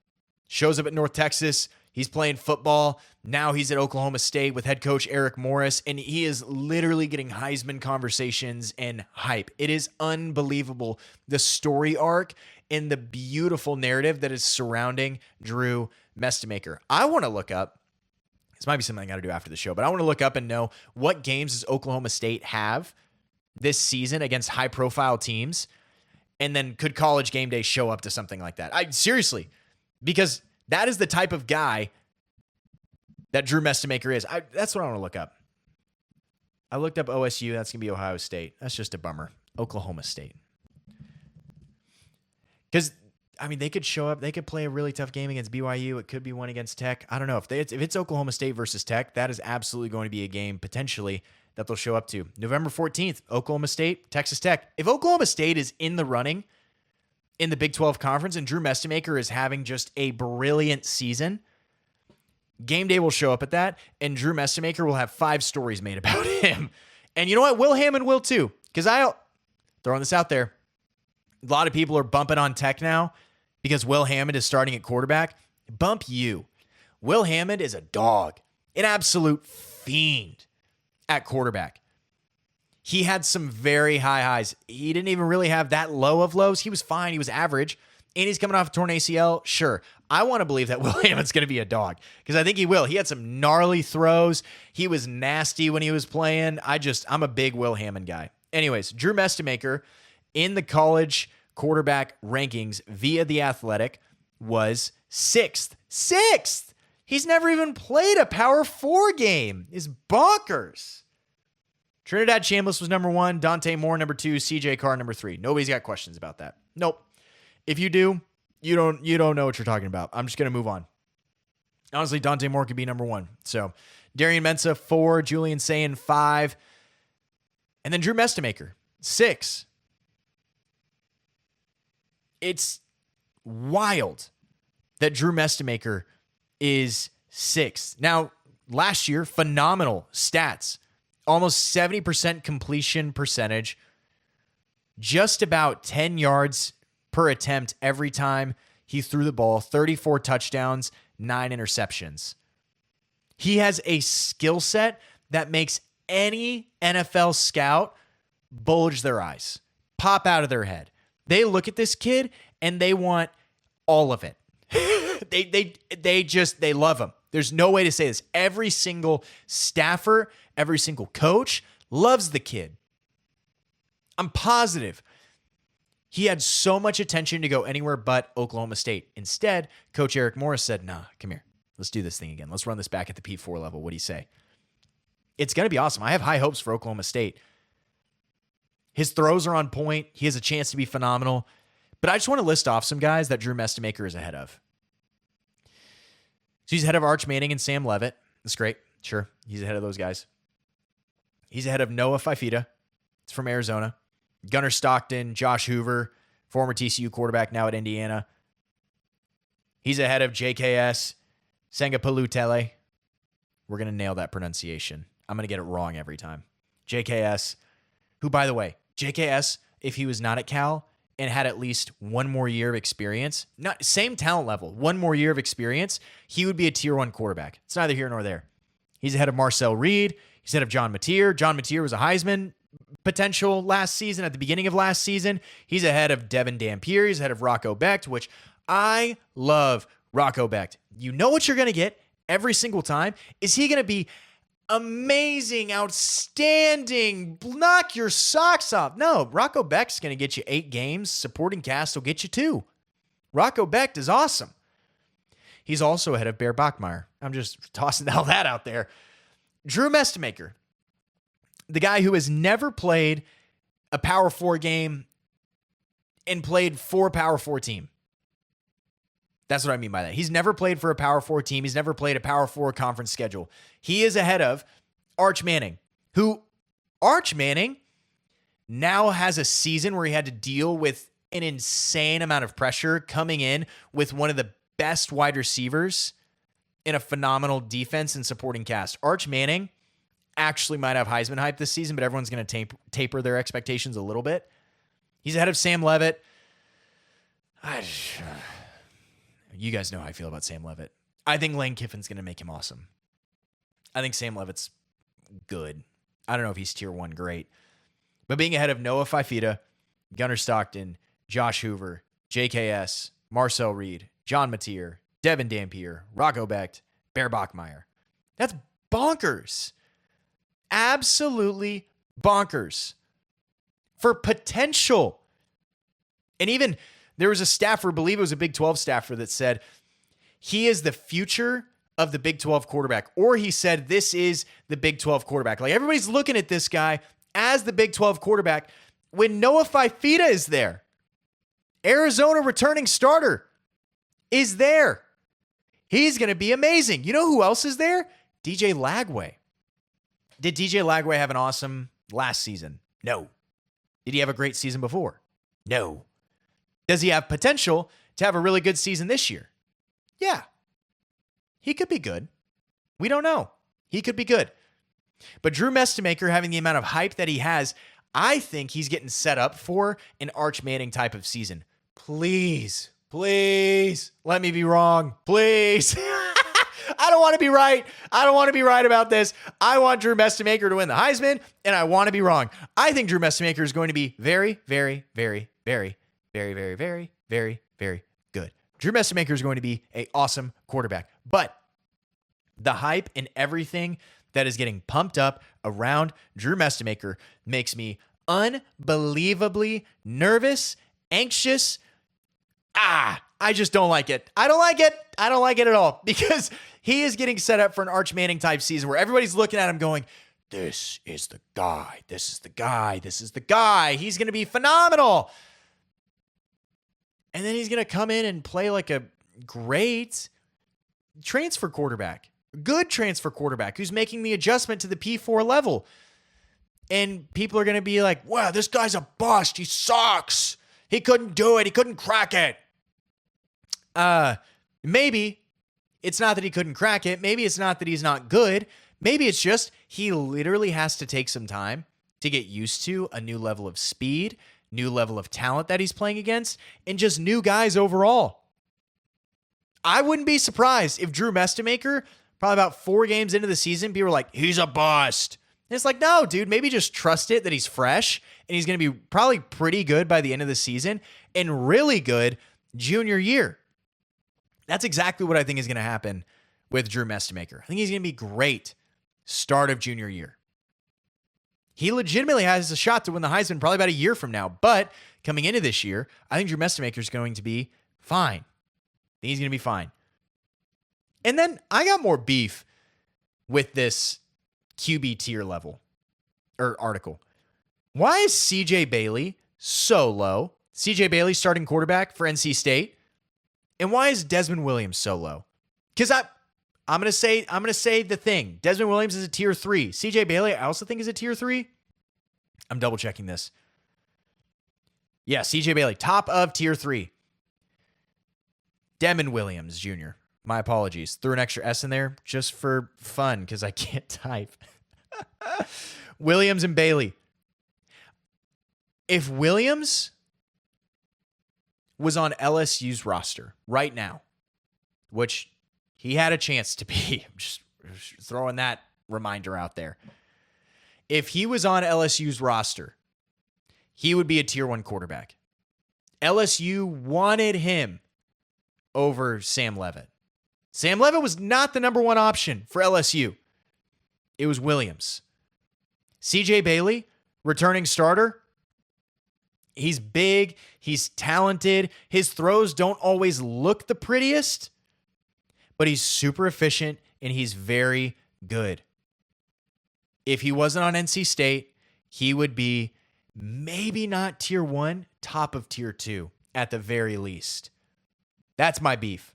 Shows up at North Texas. He's playing football. Now he's at Oklahoma State with head coach Eric Morris, and he is literally getting Heisman conversations and hype. It is unbelievable, the story arc and the beautiful narrative that is surrounding Drew Mestemaker. I want to look up, this might be something I got to do after the show, but I want to look up and know what games does Oklahoma State have this season against high-profile teams, and then could College Game Day show up to something like that? Seriously, because that is the type of guy that Drew Mestemaker is. That's what I want to look up. I looked up OSU. That's going to be Ohio State. That's just a bummer. Oklahoma State. Because, they could show up. They could play a really tough game against BYU. It could be one against Tech. I don't know. If it's Oklahoma State versus Tech, that is absolutely going to be a game, potentially, that they'll show up to. November 14th, Oklahoma State, Texas Tech. If Oklahoma State is in the running in the Big 12 Conference, and Drew Mestemaker is having just a brilliant season, Game Day will show up at that, and Drew Mestemaker will have 5 stories made about him. And you know what? Will Hammond will too, because I'll throwing this out there. A lot of people are bumping on Tech now because Will Hammond is starting at quarterback. Bump you. Will Hammond is a dog, an absolute fiend at quarterback. He had some very high highs. He didn't even really have that low of lows. He was fine. He was average. And he's coming off a torn ACL. Sure. I want to believe that Will Hammond's going to be a dog because I think he will. He had some gnarly throws. He was nasty when he was playing. I'm a big Will Hammond guy. Anyways, Drew Mestemaker in the college quarterback rankings via The Athletic was 6th. 6th! He's never even played a Power 4 game. It's bonkers. Trinidad Chambliss was number 1, Dante Moore number 2, CJ Carr number 3. Nobody's got questions about that. Nope. If you do, you don't know what you're talking about. I'm just going to move on. Honestly, Dante Moore could be number 1. So, Darian Mensah 4, Julian Sayin 5, and then Drew Mestemaker 6. It's wild that Drew Mestemaker is 6th. Now, last year, phenomenal stats. Almost 70% completion percentage. Just about 10 yards per attempt every time he threw the ball. 34 touchdowns, 9 interceptions. He has a skill set that makes any NFL scout bulge their eyes, pop out of their head. They look at this kid and they want all of it. They love him. There's no way to say this. Every single staffer, every single coach loves the kid. I'm positive he had so much attention to go anywhere but Oklahoma State. Instead, Coach Eric Morris said, nah, come here. Let's do this thing again. Let's run this back at the P4 level. What do you say? It's going to be awesome. I have high hopes for Oklahoma State. His throws are on point. He has a chance to be phenomenal. But I just want to list off some guys that Drew Mestemaker is ahead of. So he's ahead of Arch Manning and Sam Levitt. That's great. Sure. He's ahead of those guys. He's ahead of Noah Fifita. It's from Arizona. Gunnar Stockton, Josh Hoover, former TCU quarterback, now at Indiana. He's ahead of JKS, Sengapalutele. We're going to nail that pronunciation. I'm going to get it wrong every time. JKS, who, by the way, JKS, if he was not at Cal and had at least one more year of experience, not same talent level, one more year of experience, he would be a tier 1 quarterback. It's neither here nor there. He's ahead of Marcel Reed. He's ahead of John Mateer. John Mateer was a Heisman potential last season, at the beginning of last season. He's ahead of Devin Dampier. He's ahead of Rocco Becht, which I love Rocco Becht. You know what you're going to get every single time. Is he going to be amazing, outstanding, knock your socks off? No, Rocco Becht's going to get you 8 games. Supporting cast will get you 2. Rocco Becht is awesome. He's also ahead of Bear Bachmeier. I'm just tossing all that out there. Drew Mestemaker, the guy who has never played a Power 4 game and played for a Power 4 team. That's what I mean by that. He's never played for a Power 4 team. He's never played a Power 4 conference schedule. He is ahead of Arch Manning, who Arch Manning now has a season where he had to deal with an insane amount of pressure coming in with one of the best wide receivers in a phenomenal defense and supporting cast. Arch Manning actually might have Heisman hype this season, but everyone's going to taper their expectations a little bit. He's ahead of Sam Levitt. You guys know how I feel about Sam Levitt. I think Lane Kiffin's going to make him awesome. I think Sam Levitt's good. I don't know if he's tier 1 great. But being ahead of Noah Fifita, Gunnar Stockton, Josh Hoover, JKS, Marcel Reed, John Mateer, Devin Dampier, Rocco Becht, Bear Bachmeier. That's bonkers. Absolutely bonkers. For potential. And even there was a staffer, I believe it was a Big 12 staffer, that said he is the future of the Big 12 quarterback. Or he said this is the Big 12 quarterback. Like, everybody's looking at this guy as the Big 12 quarterback when Noah Fifita is there. Arizona returning starter is there. He's going to be amazing. You know who else is there? DJ Lagway. Did DJ Lagway have an awesome last season? No. Did he have a great season before? No. Does he have potential to have a really good season this year? Yeah. He could be good. We don't know. He could be good. But Drew Mestemaker, having the amount of hype that he has, I think he's getting set up for an Arch Manning type of season. Please, please let me be wrong. Please. I don't want to be right. I don't want to be right about this. I want Drew Mestemaker to win the Heisman, and I want to be wrong. I think Drew Mestemaker is going to be very, very, very, very, very, very, very, very, very good. Drew Mestemaker is going to be an awesome quarterback. But the hype and everything that is getting pumped up around Drew Mestemaker makes me unbelievably nervous Anxious. I just don't like it. I don't like it. I don't like it at all because he is getting set up for an Arch Manning type season where everybody's looking at him going, this is the guy. This is the guy. This is the guy. He's going to be phenomenal. And then he's going to come in and play like a great transfer quarterback, good transfer quarterback who's making the adjustment to the P4 level. And people are going to be like, wow, this guy's a bust. He sucks. He couldn't do it. He couldn't crack it. Maybe it's not that he couldn't crack it. Maybe it's not that he's not good. Maybe it's just he literally has to take some time to get used to a new level of speed, new level of talent that he's playing against, and just new guys overall. I wouldn't be surprised if Drew Mestemaker, probably about 4 games into the season, people were like, he's a bust. And it's like, no, dude, maybe just trust it that he's fresh and he's going to be probably pretty good by the end of the season and really good junior year. That's exactly what I think is going to happen with Drew Mestemaker. I think he's going to be great start of junior year. He legitimately has a shot to win the Heisman probably about a year from now. But coming into this year, I think Drew Mestemaker is going to be fine. I think he's going to be fine. And then I got more beef with this QB tier level or article. Why is CJ Bailey so low? CJ Bailey starting quarterback for NC State. And why is Desmond Williams so low? Because I'm gonna say the thing. Desmond Williams is a tier 3. CJ Bailey, I also think is a tier 3. I'm double checking this. Yeah, CJ Bailey, top of tier 3. Desmond Williams Jr. My apologies. Threw an extra S in there just for fun because I can't type. Williams and Bailey. If Williams was on LSU's roster right now, which he had a chance to be, I'm just throwing that reminder out there. If he was on LSU's roster, he would be a tier 1 quarterback. LSU wanted him over Sam Leavitt. Sam Leavitt was not the number 1 option for LSU. It was Williams. CJ Bailey, returning starter. He's big. He's talented. His throws don't always look the prettiest, but he's super efficient and he's very good. If he wasn't on NC State, he would be maybe not tier 1, top of tier 2 at the very least. That's my beef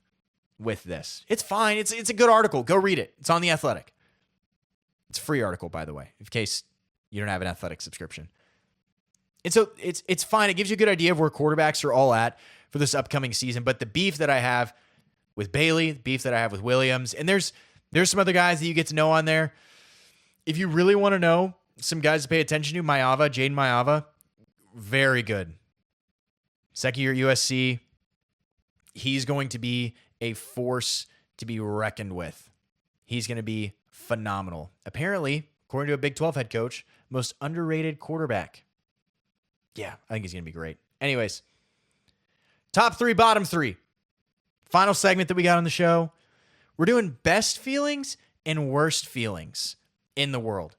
with this. It's fine. It's a good article. Go read it. It's on The Athletic. It's a free article, by the way, in case you don't have an Athletic subscription. And so it's fine. It gives you a good idea of where quarterbacks are all at for this upcoming season. But the beef that I have with Bailey, the beef that I have with Williams, and there's some other guys that you get to know on there. If you really want to know some guys to pay attention to, Jaden Maiava, very good. Second year at USC. He's going to be a force to be reckoned with. He's going to be phenomenal. Apparently, according to a Big 12 head coach, most underrated quarterback. Yeah, I think he's going to be great. Anyways, top 3, bottom 3. Final segment that we got on the show. We're doing best feelings and worst feelings in the world.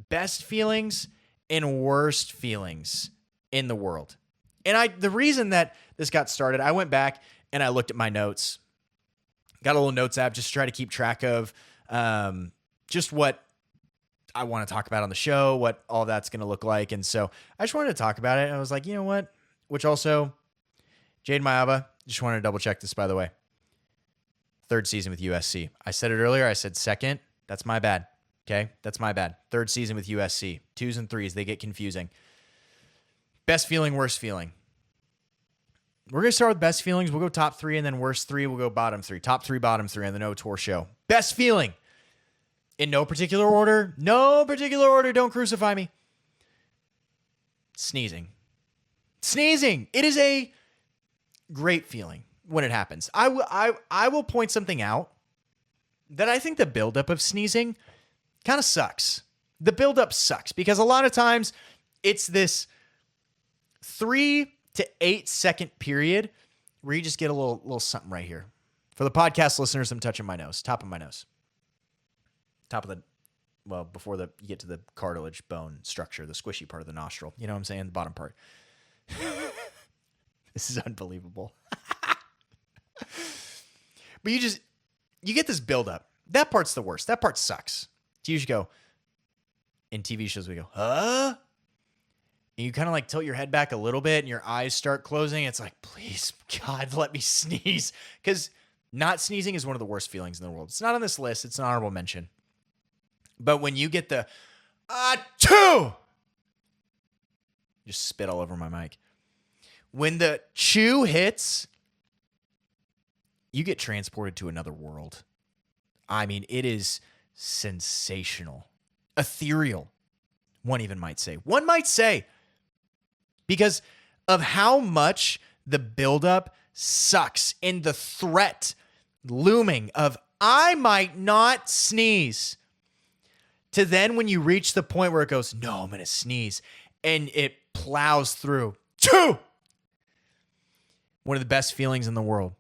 Best feelings and worst feelings in the world. And the reason that this got started, I went back and I looked at my notes. Got a little notes app just to try to keep track of just what I want to talk about on the show, what all that's going to look like. And so I just wanted to talk about it. And I was like, you know what? Which also, Jaden Maiava, just wanted to double check this, by the way. 3rd season with USC. I said it earlier. I said 2nd. That's my bad. Okay? That's my bad. 3rd season with USC. 2s and 3s, they get confusing. Best feeling, worst feeling. We're going to start with best feelings. We'll go top 3, and then worst 3, we'll go bottom 3. Top 3, bottom 3 on the Noah Torr Show. Best feeling. In no particular order. No particular order. Don't crucify me. Sneezing. Sneezing. It is a great feeling when it happens. I will point something out that I think the buildup of sneezing kind of sucks. The buildup sucks because a lot of times it's this 3 to 8 second period where you just get a little something right here. For the podcast listeners, I'm touching my nose, top of my nose. Top of before you get to the cartilage bone structure, the squishy part of the nostril. You know what I'm saying? The bottom part. This is unbelievable. But you get this buildup. That part's the worst. That part sucks. So you just go, in TV shows, we go, huh? And you kind of like tilt your head back a little bit and your eyes start closing. It's like, please, God, let me sneeze. Because not sneezing is one of the worst feelings in the world. It's not on this list. It's an honorable mention. But when you get the, achoo! Just spit all over my mic. When the chew hits, you get transported to another world. I mean, it is sensational. Ethereal, one even might say. One might say, because of how much the buildup sucks and the threat looming of, I might not sneeze, to then when you reach the point where it goes, no, I'm going to sneeze, and it plows through. Choo! One of the best feelings in the world.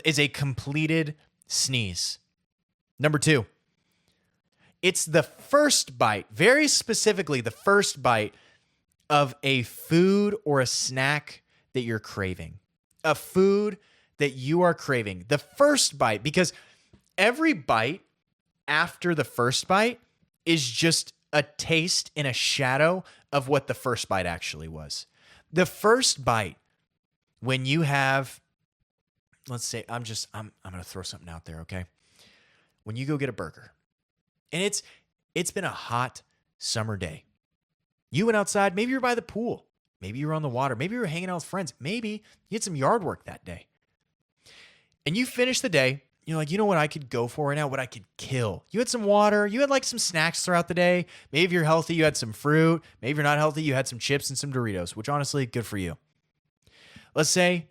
Is a completed sneeze. Number 2. It's the first bite, very specifically the first bite of a food or a snack that you're craving. A food that you are craving. The first bite, because every bite after the first bite is just a taste in a shadow of what the first bite actually was. The first bite, when you have, let's say, I'm going to throw something out there, okay? When you go get a burger, and it's been a hot summer day. You went outside, maybe you're by the pool, maybe you were on the water, maybe you were hanging out with friends, maybe you had some yard work that day. And you finish the day, you're like, you know what I could go for right now, what I could kill. You had some water, you had like some snacks throughout the day. Maybe if you're healthy, you had some fruit. Maybe if you're not healthy, you had some chips and some Doritos, which honestly, good for you. Let's say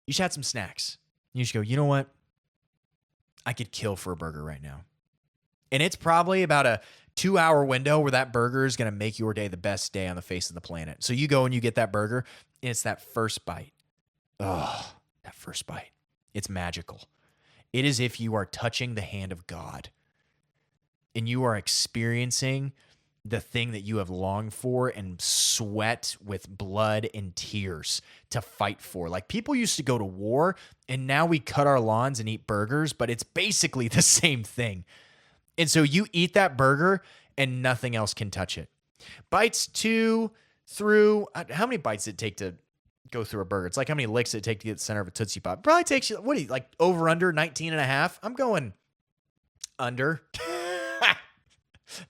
you just had some snacks. You just go, you know what? I could kill for a burger right now. And it's probably about a 2-hour window where that burger is going to make your day the best day on the face of the planet. So you go and you get that burger, and it's that first bite. Oh, that first bite. It's magical. It is if you are touching the hand of God and you are experiencing the thing that you have longed for and sweat with blood and tears to fight for. Like, people used to go to war, and now we cut our lawns and eat burgers, but it's basically the same thing. And so you eat that burger and nothing else can touch it. Bites 2 through, how many bites does it take to go through a burger? It's like how many licks it take to get the center of a Tootsie Pop. Probably takes you, like over under 19 and a half? I'm going under.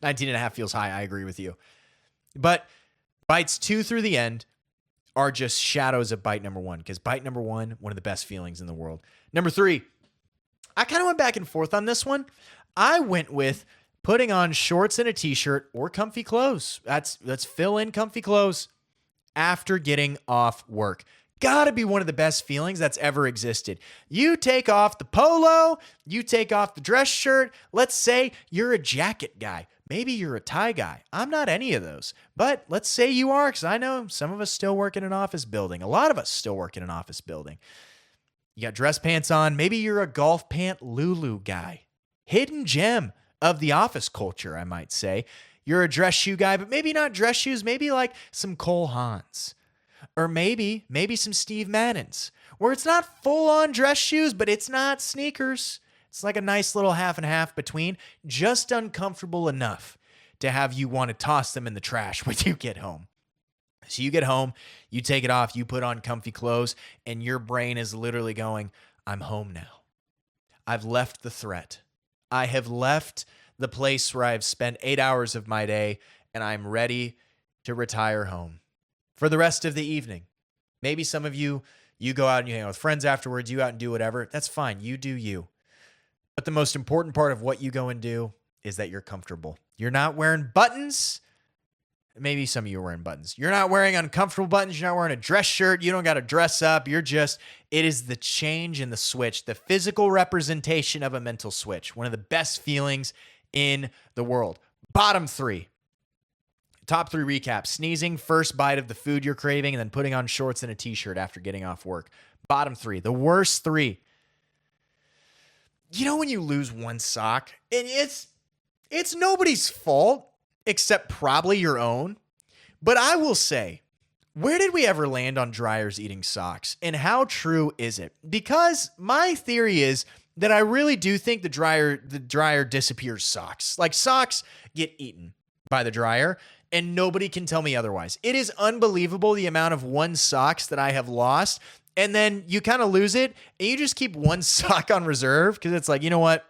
19 and a half feels high. I agree with you. But bites 2 through the end are just shadows of bite number 1, because bite number 1, one of the best feelings in the world. Number 3, I kind of went back and forth on this one. I went with putting on shorts and a t-shirt or comfy clothes. Let's fill in comfy clothes after getting off work. Gotta be one of the best feelings that's ever existed. You take off the polo, you take off the dress shirt. Let's say you're a jacket guy. Maybe you're a tie guy. I'm not any of those. But let's say you are, because I know some of us still work in an office building. A lot of us still work in an office building. You got dress pants on. Maybe you're a golf pant Lulu guy. Hidden gem of the office culture, I might say. You're a dress shoe guy, but maybe not dress shoes. Maybe like some Cole Haans. Or maybe some Steve Maddens, where it's not full-on dress shoes, but it's not sneakers. It's like a nice little half and half between, just uncomfortable enough to have you want to toss them in the trash when you get home. So you get home, you take it off, you put on comfy clothes, and your brain is literally going, I'm home now. I've left the threat. I have left the place where I've spent 8 hours of my day, and I'm ready to retire home for the rest of the evening. Maybe some of you go out and you hang out with friends afterwards, you go out and do whatever. That's fine. You do you. But the most important part of what you go and do is that you're comfortable. You're not wearing buttons. Maybe some of you are wearing buttons. You're not wearing uncomfortable buttons. You're not wearing a dress shirt. You don't got to dress up. It is the change in the switch, the physical representation of a mental switch. One of the best feelings in the world. Bottom 3. Top 3 recap. Sneezing, first bite of the food you're craving, and then putting on shorts and a t-shirt after getting off work. Bottom 3. The worst 3. You know when you lose one sock, and it's nobody's fault except probably your own. But I will say, Where did we ever land on dryers eating socks? And how true is it? Because my theory is that I really do think the dryer disappears socks. Like socks get eaten by the dryer and nobody can tell me otherwise. It is unbelievable the amount of one socks that I have lost. And then you kind of lose it and you just keep one sock on reserve because it's like, you know what?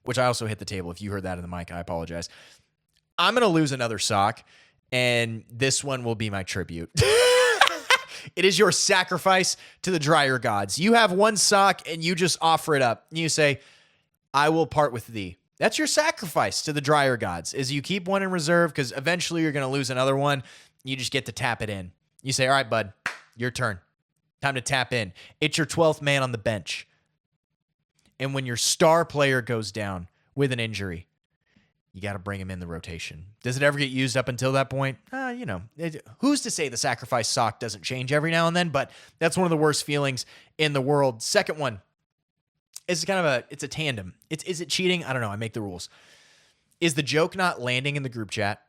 Which I also hit the table. If you heard that in the mic, I apologize. I'm going to lose another sock. And this one will be my tribute. It is your sacrifice to the dryer gods. You have one sock and you just offer it up. You say, I will part with thee. That's your sacrifice to the dryer gods, is you keep one in reserve because eventually you're going to lose another one. You just get to tap it in. You say, all right, bud, your turn. Time to tap in. It's your 12th man on the bench. And when your star player goes down with an injury, you got to bring him in the rotation. Does it ever get used up until that point? Who's to say the sacrifice sock doesn't change every now and then, but that's one of the worst feelings in the world. Second one is it's a tandem. Is it cheating? I don't know. I make the rules. Is the joke not landing in the group chat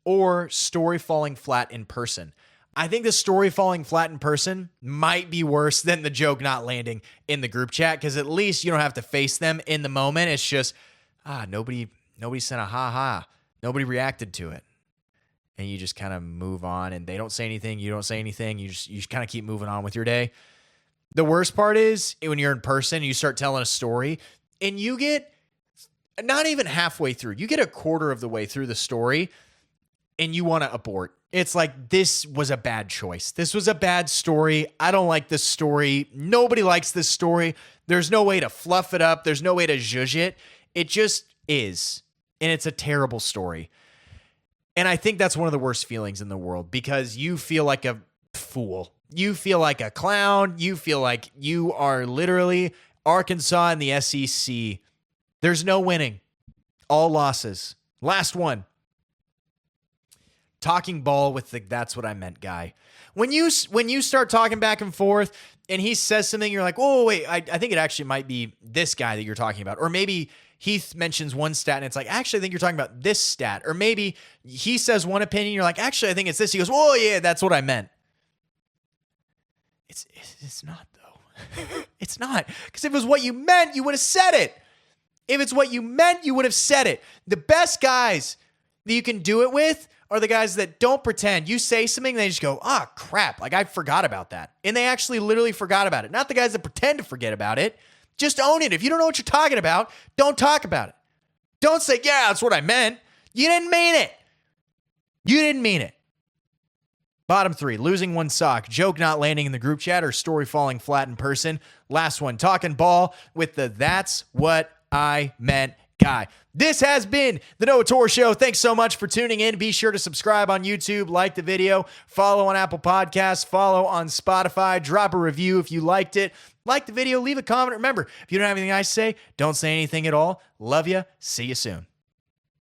or story falling flat in person? I think the story falling flat in person might be worse than the joke not landing in the group chat because at least you don't have to face them in the moment. It's just, nobody sent a ha-ha. Nobody reacted to it. And you just kind of move on and they don't say anything. You don't say anything. You kind of keep moving on with your day. The worst part is when you're in person, you start telling a story and you get not even halfway through. You get a quarter of the way through the story and you want to abort. It's like, this was a bad choice. This was a bad story. I don't like this story. Nobody likes this story. There's no way to fluff it up. There's no way to zhuzh it. It just is. And it's a terrible story. And I think that's one of the worst feelings in the world because you feel like a fool. You feel like a clown. You feel like you are literally Arkansas in the SEC. There's no winning. All losses. Last one. Talking ball with the that's what I meant guy. When you start talking back and forth and he says something, you're like, oh, wait, I think it actually might be this guy that you're talking about. Or maybe Heath mentions one stat and it's like, actually, I think you're talking about this stat. Or maybe he says one opinion. You're like, actually, I think it's this. He goes, oh, yeah, that's what I meant. It's not, though. It's not. Because if it was what you meant, you would have said it. If it's what you meant, you would have said it. The best guys that you can do it with are the guys that don't pretend. You say something, they just go, crap. Like, I forgot about that. And they actually literally forgot about it. Not the guys that pretend to forget about it. Just own it. If you don't know what you're talking about, don't talk about it. Don't say, yeah, that's what I meant. You didn't mean it. You didn't mean it. Bottom three, losing one sock, joke not landing in the group chat, or story falling flat in person. Last one, talking ball with the that's what I meant guy. This has been the Noah Torr Show. Thanks so much for tuning in. Be sure to subscribe on YouTube, like the video, follow on Apple Podcasts, follow on Spotify, drop a review if you liked it. Like the video, leave a comment. Remember, if you don't have anything nice to say, don't say anything at all. Love you. See you soon.